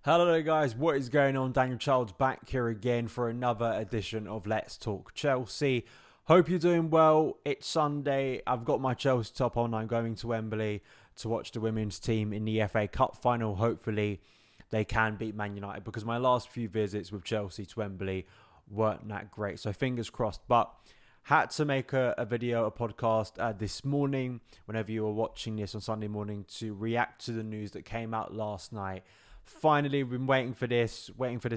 Hello there guys, what is going on? Daniel Childs back here again for another edition of Let's Talk Chelsea. Hope you're doing well. It's Sunday. I've got my Chelsea top on. I'm going to Wembley to watch the women's team in the FA Cup final. Hopefully they can beat Man United because my last few visits with Chelsea to Wembley weren't that great. So fingers crossed. But had to make a video, a podcast this morning, whenever you were watching this on Sunday morning, to react to the news that came out last night. Finally, we've been waiting for this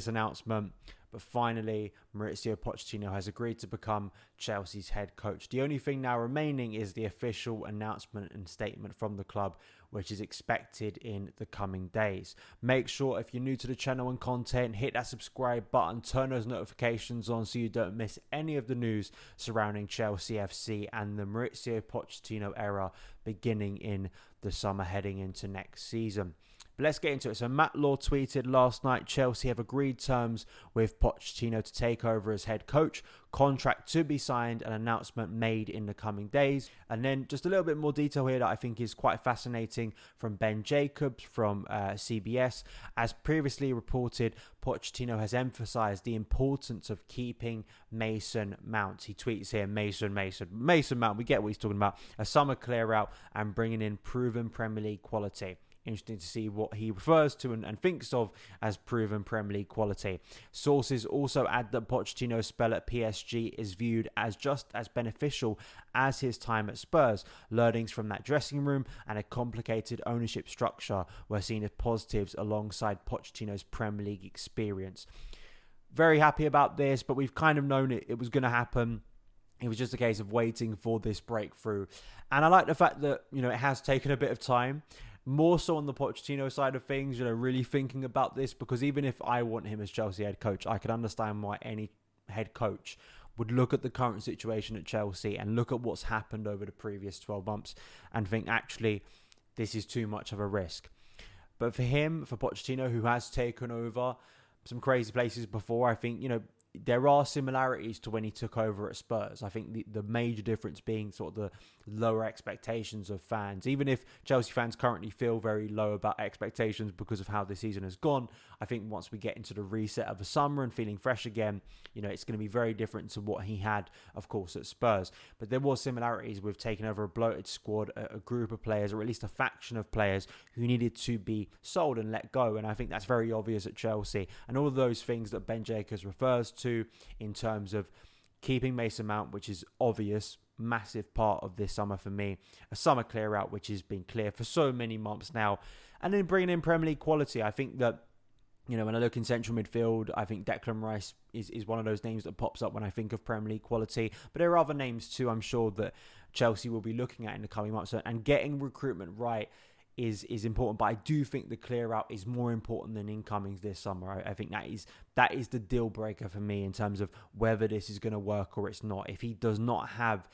announcement, but finally, Mauricio Pochettino has agreed to become Chelsea's head coach. The only thing now remaining is the official announcement and statement from the club, which is expected in the coming days. Make sure, if you're new to the channel and content, hit that subscribe button, turn those notifications on so you don't miss any of the news surrounding Chelsea FC and the Mauricio Pochettino era beginning in the summer heading into next season. But let's get into it. So Matt Law tweeted last night, Chelsea have agreed terms with Pochettino to take over as head coach. Contract to be signed, an announcement made in the coming days. And then just a little bit more detail here that I think is quite fascinating from Ben Jacobs from CBS. As previously reported, Pochettino has emphasised the importance of keeping Mason Mount. He tweets here, Mason Mount. We get what he's talking about. A summer clear out and bringing in proven Premier League quality. Interesting to see what he refers to and thinks of as proven Premier League quality. Sources also add that Pochettino's spell at PSG is viewed as just as beneficial as his time at Spurs. Learnings from that dressing room and a complicated ownership structure were seen as positives alongside Pochettino's Premier League experience. Very happy about this, but we've kind of known it was going to happen. It was just a case of waiting for this breakthrough. And I like the fact that, it has taken a bit of time. More so on the Pochettino side of things, really thinking about this, because even if I want him as Chelsea head coach, I can understand why any head coach would look at the current situation at Chelsea and look at what's happened over the previous 12 months and think, actually, this is too much of a risk. But for him, for Pochettino, who has taken over some crazy places before, I think, there are similarities to when he took over at Spurs. I think the major difference being sort of the lower expectations of fans. Even if Chelsea fans currently feel very low about expectations because of how the season has gone, I think once we get into the reset of the summer and feeling fresh again, it's going to be very different to what he had, of course, at Spurs. But there was similarities with taking over a bloated squad, a group of players, or at least a faction of players who needed to be sold and let go. And I think that's very obvious at Chelsea. And all of those things that Ben Jacobs refers to in terms of keeping Mason Mount, which is obvious, massive part of this summer for me. A summer clear out, which has been clear for so many months now. And then bringing in Premier League quality. I think that, when I look in central midfield, I think Declan Rice is one of those names that pops up when I think of Premier League quality. But there are other names too, I'm sure, that Chelsea will be looking at in the coming months. And getting recruitment right is important, but I do think the clear out is more important than incomings this summer. I think that is the deal breaker for me in terms of whether this is going to work or it's not. If he does not have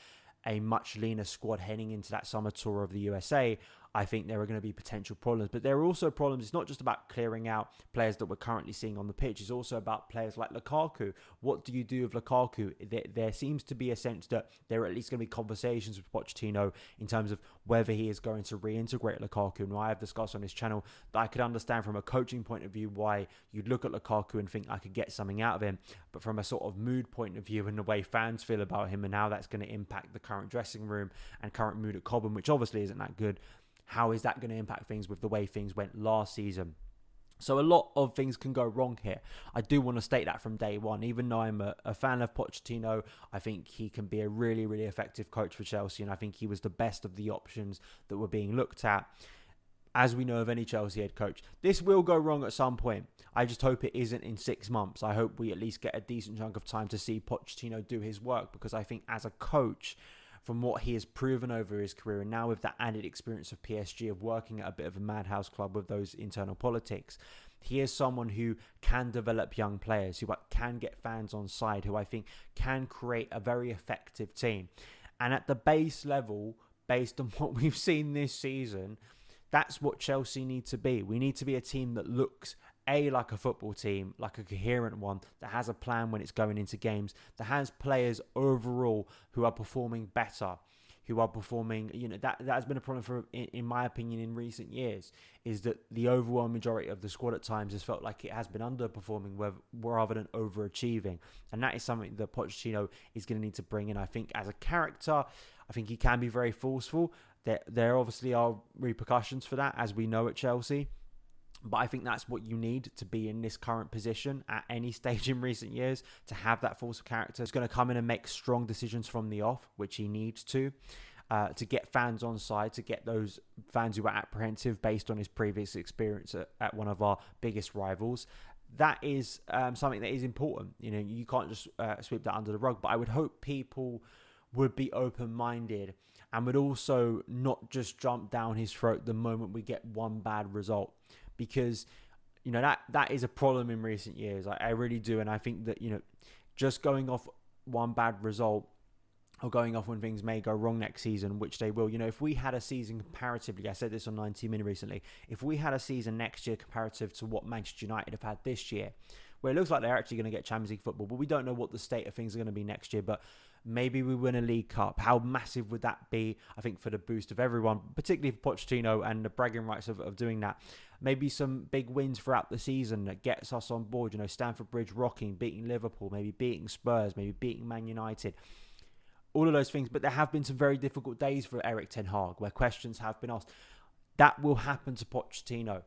a much leaner squad heading into that summer tour of the USA, I think there are going to be potential problems. But there are also problems. It's not just about clearing out players that we're currently seeing on the pitch. It's also about players like Lukaku. What do you do with Lukaku? There seems to be a sense that there are at least going to be conversations with Pochettino in terms of whether he is going to reintegrate Lukaku. And I have discussed on this channel that I could understand from a coaching point of view why you'd look at Lukaku and think I could get something out of him. But from a sort of mood point of view and the way fans feel about him and how that's going to impact the current dressing room and current mood at Cobham, which obviously isn't that good, how is that going to impact things with the way things went last season? So a lot of things can go wrong here. I do want to state that from day one. Even though I'm a fan of Pochettino, I think he can be a really, really effective coach for Chelsea. And I think he was the best of the options that were being looked at. As we know of any Chelsea head coach, this will go wrong at some point. I just hope it isn't in 6 months. I hope we at least get a decent chunk of time to see Pochettino do his work. Because I think as a coach, from what he has proven over his career, and now with that added experience of PSG, of working at a bit of a madhouse club with those internal politics, he is someone who can develop young players, who can get fans on side, who I think can create a very effective team. And at the base level, based on what we've seen this season, that's what Chelsea need to be. We need to be a team that looks like a football team, like a coherent one, that has a plan when it's going into games, that has players overall who are performing better, who are performing, that has been a problem in my opinion, in recent years, is that the overwhelming majority of the squad at times has felt like it has been underperforming rather than overachieving. And that is something that Pochettino is going to need to bring in. I think as a character, I think he can be very forceful. There obviously are repercussions for that, as we know at Chelsea. But I think that's what you need to be in this current position at any stage in recent years, to have that force of character. It's going to come in and make strong decisions from the off, which he needs to get fans on side, to get those fans who are apprehensive based on his previous experience at one of our biggest rivals. That is something that is important. You can't just sweep that under the rug. But I would hope people would be open-minded and would also not just jump down his throat the moment we get one bad result. Because, that is a problem in recent years. I really do. And I think that, just going off one bad result, or going off when things may go wrong next season, which they will. If we had a season comparatively, I said this on 90 Min recently, if we had a season next year comparative to what Manchester United have had this year, where it looks like they're actually going to get Champions League football, but we don't know what the state of things are going to be next year. But maybe we win a League Cup. How massive would that be? I think for the boost of everyone, particularly for Pochettino and the bragging rights of doing that. Maybe some big wins throughout the season that gets us on board. Stamford Bridge rocking, beating Liverpool, maybe beating Spurs, maybe beating Man United. All of those things. But there have been some very difficult days for Erik ten Hag where questions have been asked. That will happen to Pochettino.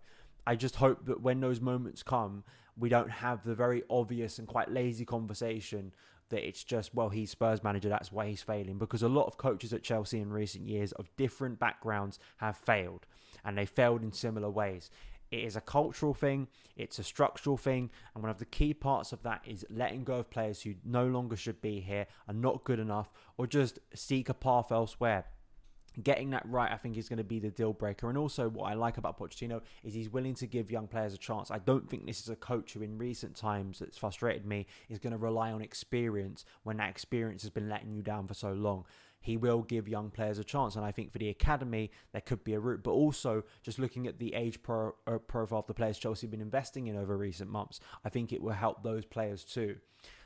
I just hope that when those moments come, we don't have the very obvious and quite lazy conversation that it's just, well, he's Spurs manager, that's why he's failing. Because a lot of coaches at Chelsea in recent years of different backgrounds have failed. And they failed in similar ways. It is a cultural thing. It's a structural thing. And one of the key parts of that is letting go of players who no longer should be here, are not good enough, or just seek a path elsewhere. Getting that right, I think, is going to be the deal breaker. And also what I like about Pochettino is he's willing to give young players a chance. I don't think this is a coach who in recent times, that's frustrated me, is going to rely on experience when that experience has been letting you down for so long. He will give young players a chance. And I think for the academy, there could be a route. But also, just looking at the age profile of the players Chelsea have been investing in over recent months, I think it will help those players too.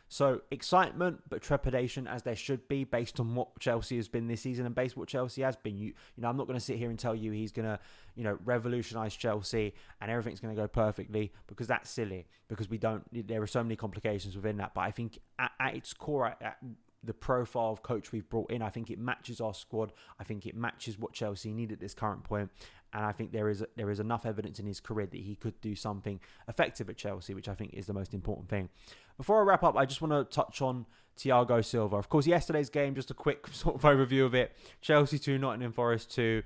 So excitement, but trepidation, as there should be, based on what Chelsea has been this season and based on what Chelsea has been. I'm not going to sit here and tell you he's going to, revolutionise Chelsea and everything's going to go perfectly, because that's silly. Because there are so many complications within that. But I think at its core, at the profile of coach we've brought in, I think it matches our squad. I think it matches what Chelsea need at this current point. And I think there is enough evidence in his career that he could do something effective at Chelsea, which I think is the most important thing. Before I wrap up, I just want to touch on Thiago Silva. Of course, yesterday's game, just a quick sort of overview of it. Chelsea 2, Nottingham Forest 2.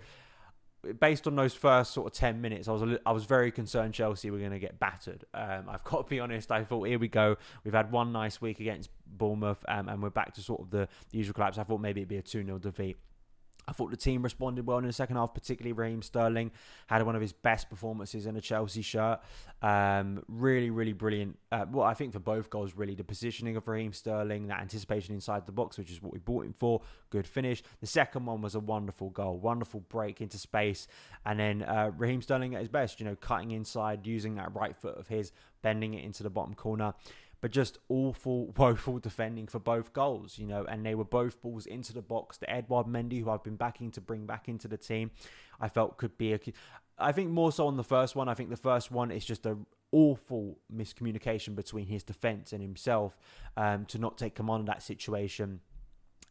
Based on those first sort of 10 minutes, I was very concerned Chelsea were going to get battered. I've got to be honest, I thought, here we go. We've had one nice week against Bournemouth, and we're back to sort of the usual collapse. I thought maybe it'd be a 2-0 defeat. I thought the team responded well in the second half, particularly Raheem Sterling had one of his best performances in a Chelsea shirt. Really, really brilliant. I think for both goals, really, the positioning of Raheem Sterling, that anticipation inside the box, which is what we bought him for. Good finish. The second one was a wonderful goal, wonderful break into space. And then Raheem Sterling at his best, cutting inside, using that right foot of his, bending it into the bottom corner. But just awful, woeful defending for both goals, and they were both balls into the box. The Edouard Mendy, who I've been backing to bring back into the team, I felt could be I think more so on the first one. I think the first one is just an awful miscommunication between his defence and himself to not take command of that situation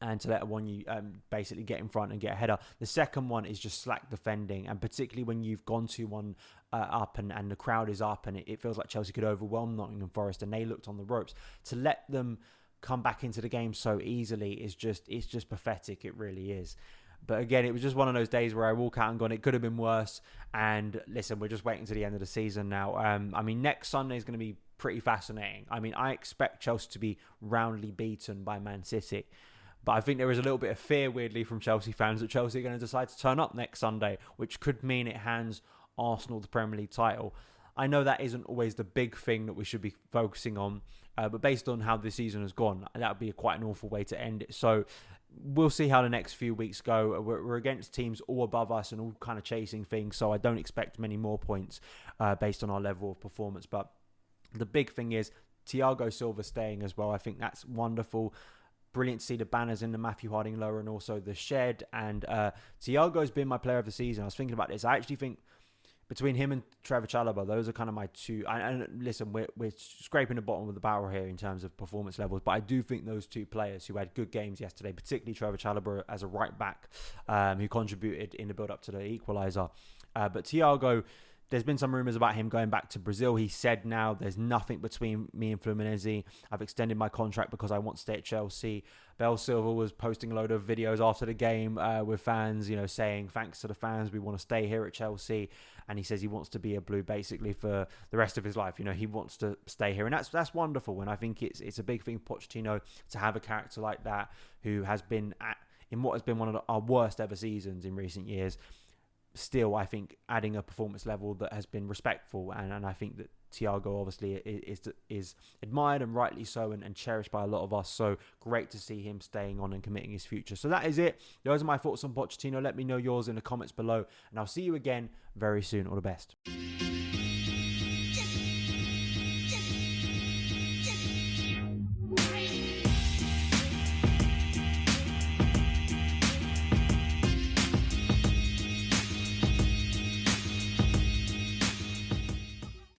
and to let Awoniyi basically get in front and get a header. The second one is just slack defending, and particularly when you've gone 2-1 up and the crowd is up, and it feels like Chelsea could overwhelm Nottingham Forest, and they looked on the ropes. To let them come back into the game so easily is just pathetic. It really is. But again, it was just one of those days where I walk out and gone, it could have been worse. And listen, we're just waiting to the end of the season now. Next Sunday is going to be pretty fascinating. I expect Chelsea to be roundly beaten by Man City. But I think there is a little bit of fear, weirdly, from Chelsea fans that Chelsea are going to decide to turn up next Sunday, which could mean it hands Arsenal the Premier League title. I know that isn't always the big thing that we should be focusing on, but based on how the season has gone, that would be quite an awful way to end it. So we'll see how the next few weeks go. We're against teams all above us and all kind of chasing things, so I don't expect many more points based on our level of performance. But the big thing is Thiago Silva staying as well. I think that's wonderful. brilliant to see the banners in the Matthew Harding lower and also the shed. And Thiago's been my player of the season. I was thinking about this. I actually think between him and Trevor Chalobah, those are kind of my two. And listen, we're scraping the bottom of the barrel here in terms of performance levels, but I do think those two players who had good games yesterday, particularly Trevor Chalobah as a right back, who contributed in the build up to the equaliser. But Thiago, there's been some rumours about him going back to Brazil. He said now there's nothing between me and Fluminense. I've extended my contract because I want to stay at Chelsea. Bel Silva was posting a load of videos after the game with fans, saying thanks to the fans, we want to stay here at Chelsea. And he says he wants to be a Blue basically for the rest of his life. He wants to stay here. And that's wonderful. And I think it's a big thing for Pochettino to have a character like that who has been in what has been one of our worst ever seasons in recent years. Still, I think adding a performance level that has been respectful, and I think that Thiago obviously is admired and rightly so, and cherished by a lot of us. So great to see him staying on and committing his future. So that is it. Those are my thoughts on Pochettino. Let me know yours in the comments below, and I'll see you again very soon. All the best.